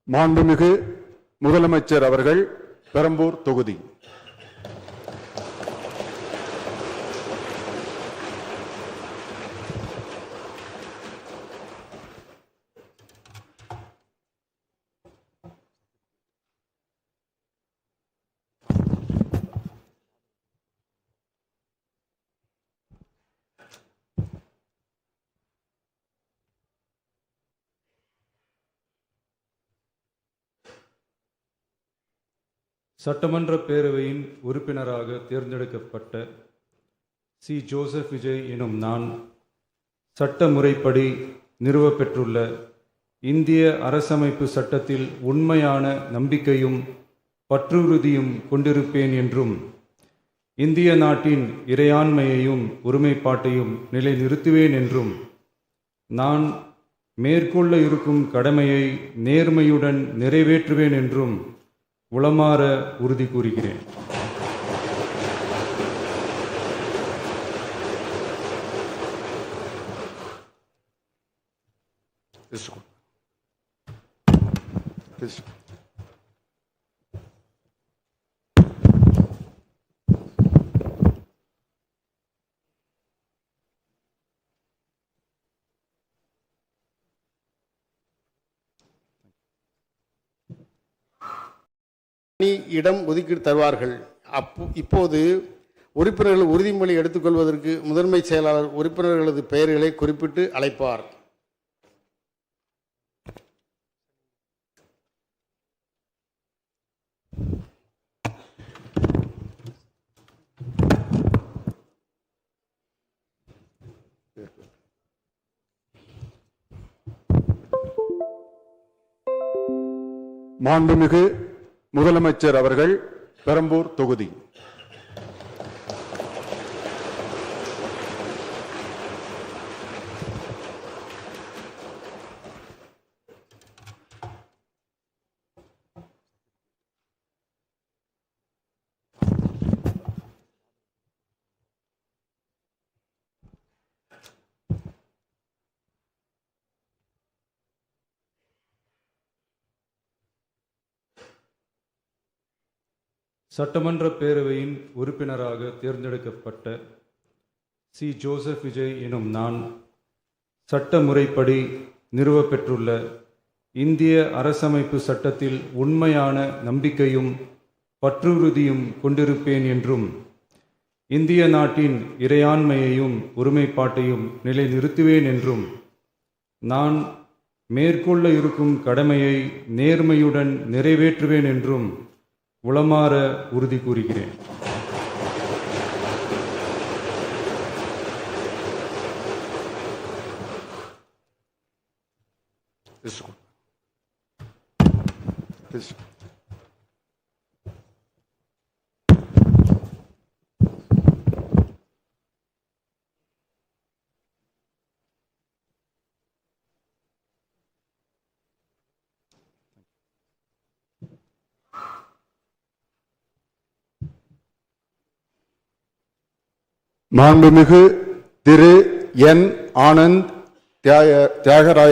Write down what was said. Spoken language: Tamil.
மாண்புமிகு முதலமைச்சர் அவர்கள் பெரம்பூர் தொகுதி. சட்டமன்ற பேரவையின் உறுப்பினராக தேர்ந்தெடுக்கப்பட்ட சி. ஜோசப் விஜய் எனும் நான் சட்ட முறைப்படி நிறுவப்பெற்றுள்ள இந்திய அரசமைப்பு சட்டத்தில் உண்மையான நம்பிக்கையும் பற்றுறுதியும் கொண்டிருப்பேன் என்றும் இந்திய நாட்டின் இறையாண்மையையும் ஒருமைப்பாட்டையும் நிலைநிறுத்துவேன் என்றும் நான் மேற்கொள்ள இருக்கும் கடமையை நேர்மையுடன் நிறைவேற்றுவேன் என்றும் உளமாற உறுதி கூறுகிறேன். இடம் ஒதுக்கீடு தருவார்கள். இப்போது உறுப்பினர்கள் உறுதிமொழி எடுத்துக்கொள்வதற்கு முதன்மை செயலாளர் உறுப்பினர்களது பெயர்களை குறிப்பிட்டு அழைப்பார். மாண்புமிகு முதலமைச்சர் அவர்கள் பெரம்பூர் தொகுதி. சட்டமன்ற பேரவையின் உறுப்பினராக தேர்ந்தெடுக்கப்பட்ட சி. ஜோசப் விஜய் எனும் நான் சட்ட முறைப்படி நிறுவப்பெற்றுள்ள இந்திய அரசமைப்பு சட்டத்தில் உண்மையான நம்பிக்கையும் பற்றுறுதியும் கொண்டிருப்பேன் என்றும் இந்திய நாட்டின் இறையாண்மையையும் ஒருமைப்பாட்டையும் நிலைநிறுத்துவேன் என்றும் நான் மேற்கொள்ள இருக்கும் கடமையை நேர்மையுடன் நிறைவேற்றுவேன் என்றும் உளமாற உறுதி கூறுகிறேன். மாண்புமிகு திரு என். ஆனந்த் தியாகராய